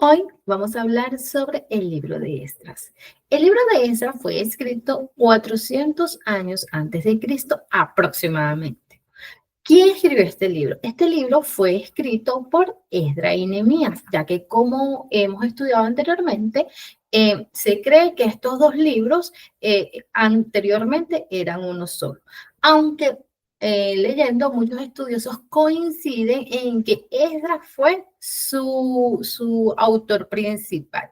Hoy vamos a hablar sobre el libro de Esdras. El libro de Esdras fue escrito 400 años antes de Cristo aproximadamente. ¿Quién escribió este libro? Este libro fue escrito por Esdras y Nehemías, ya que como hemos estudiado anteriormente, se cree que estos dos libros anteriormente eran uno solo. Aunque leyendo, muchos estudiosos coinciden en que Esdras fue su autor principal.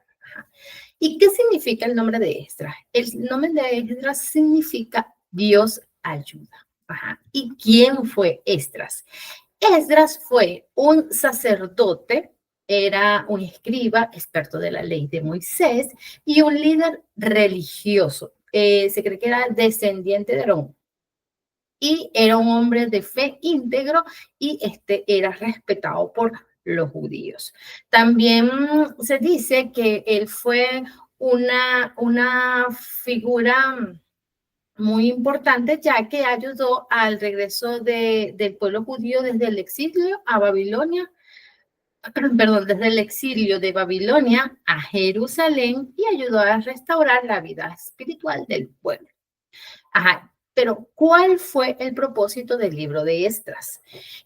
¿Y qué significa el nombre de Esdras? El nombre de Esdras significa Dios ayuda. Ajá. ¿Y quién fue Esdras? Esdras fue un sacerdote, era un escriba, experto de la ley de Moisés y un líder religioso. Se cree que era descendiente de Aarón y era un hombre de fe íntegro y era respetado por los judíos. También se dice que él fue una figura muy importante, ya que ayudó al regreso del pueblo judío desde el exilio a Babilonia, perdón, desde el exilio de Babilonia a Jerusalén y ayudó a restaurar la vida espiritual del pueblo. Ajá. Pero, ¿cuál fue el propósito del libro de Esdras?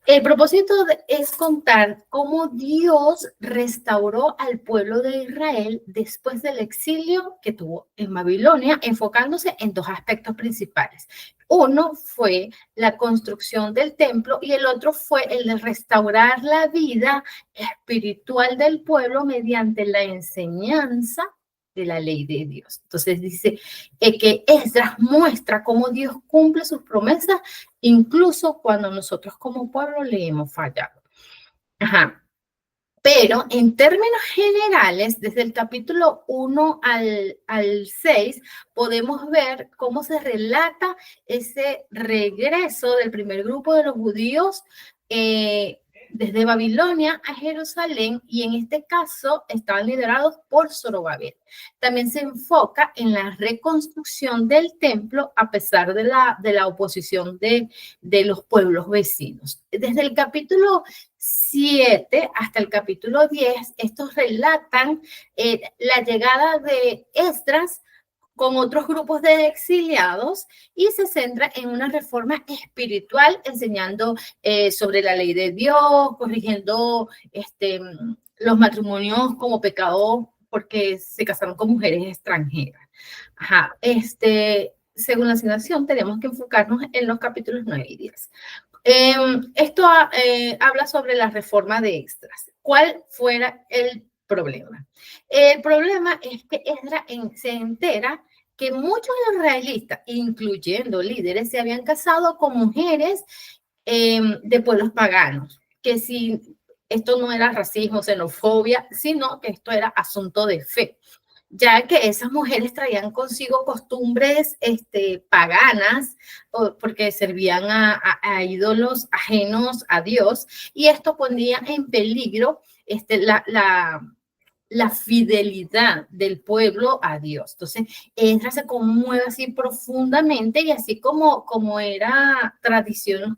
El propósito es contar cómo Dios restauró al pueblo de Israel después del exilio que tuvo en Babilonia, enfocándose en dos aspectos principales. Uno fue la construcción del templo y el otro fue el de restaurar la vida espiritual del pueblo mediante la enseñanza de la ley de Dios. Entonces dice que Esdras muestra cómo Dios cumple sus promesas, incluso cuando nosotros como pueblo le hemos fallado. Ajá. Pero en términos generales, desde el capítulo 1 al 6, podemos ver cómo se relata ese regreso del primer grupo de los judíos desde Babilonia a Jerusalén, y en este caso estaban liderados por Zorobabel. También se enfoca en la reconstrucción del templo a pesar de la oposición de los pueblos vecinos. Desde el capítulo 7 hasta el capítulo 10, estos relatan la llegada de Esdras con otros grupos de exiliados y se centra en una reforma espiritual, enseñando sobre la ley de Dios, corrigiendo los matrimonios como pecado porque se casaron con mujeres extranjeras. Ajá, según la asignación, tenemos que enfocarnos en los capítulos 9 y 10. Esto habla sobre la reforma de Esdras. ¿Cuál fuera el problema? El problema es que Esdras se entera que muchos israelitas, incluyendo líderes, se habían casado con mujeres de pueblos paganos, que si esto no era racismo, xenofobia, sino que esto era asunto de fe, ya que esas mujeres traían consigo costumbres paganas, porque servían a ídolos ajenos a Dios, y esto ponía en peligro la fidelidad del pueblo a Dios. Entonces, Esdras se conmueve así profundamente, y así como era tradición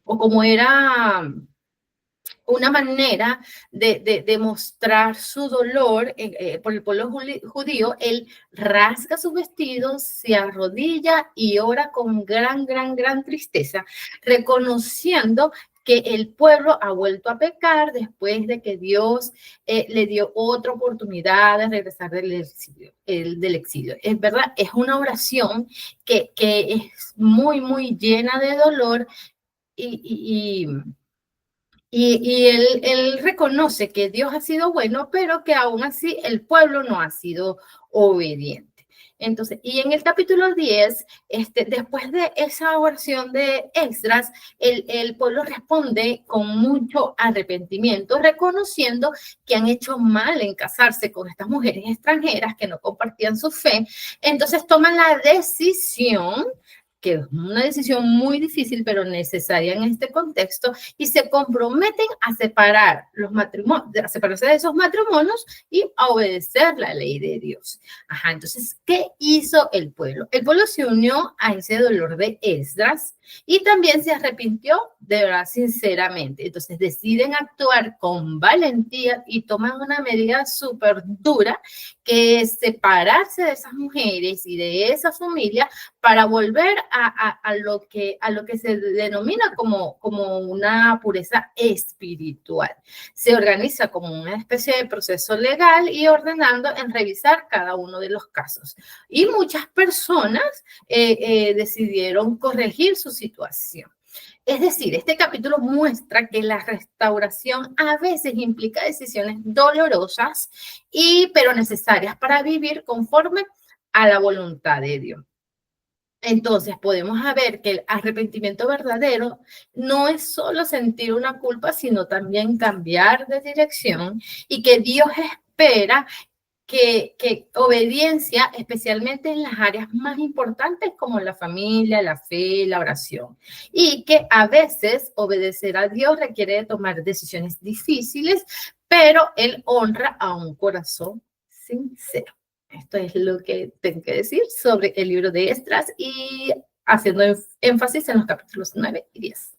o como era una manera de mostrar su dolor por el pueblo judío, él rasga sus vestidos, se arrodilla y ora con gran tristeza, reconociendo que el pueblo ha vuelto a pecar después de que Dios le dio otra oportunidad de regresar del exilio. Es verdad, es una oración que es muy llena de dolor, y él reconoce que Dios ha sido bueno, pero que aún así el pueblo no ha sido obediente. Entonces, y en el capítulo 10, después de esa oración de Esdras, el pueblo responde con mucho arrepentimiento, reconociendo que han hecho mal en casarse con estas mujeres extranjeras que no compartían su fe. Entonces toman la decisión que es una decisión muy difícil, pero necesaria en este contexto, y se comprometen a separar los matrimonios, a separarse de esos matrimonios y a obedecer la ley de Dios. Ajá, entonces, ¿qué hizo el pueblo? El pueblo se unió a ese dolor de Esdras y también se arrepintió de verdad sinceramente. Entonces deciden actuar con valentía y toman una medida súper dura, que es separarse de esas mujeres y de esa familia para volver a lo que se denomina como una pureza espiritual. Se organiza como una especie de proceso legal y ordenando en revisar cada uno de los casos. Y muchas personas decidieron corregir su situación. Es decir, este capítulo muestra que la restauración a veces implica decisiones dolorosas pero necesarias para vivir conforme a la voluntad de Dios. Entonces podemos ver que el arrepentimiento verdadero no es solo sentir una culpa, sino también cambiar de dirección, y que Dios espera que obediencia, especialmente en las áreas más importantes como la familia, la fe, la oración. Y que a veces obedecer a Dios requiere de tomar decisiones difíciles, pero Él honra a un corazón sincero. Esto es lo que tengo que decir sobre el libro de Esdras y haciendo énfasis en los capítulos 9 y 10.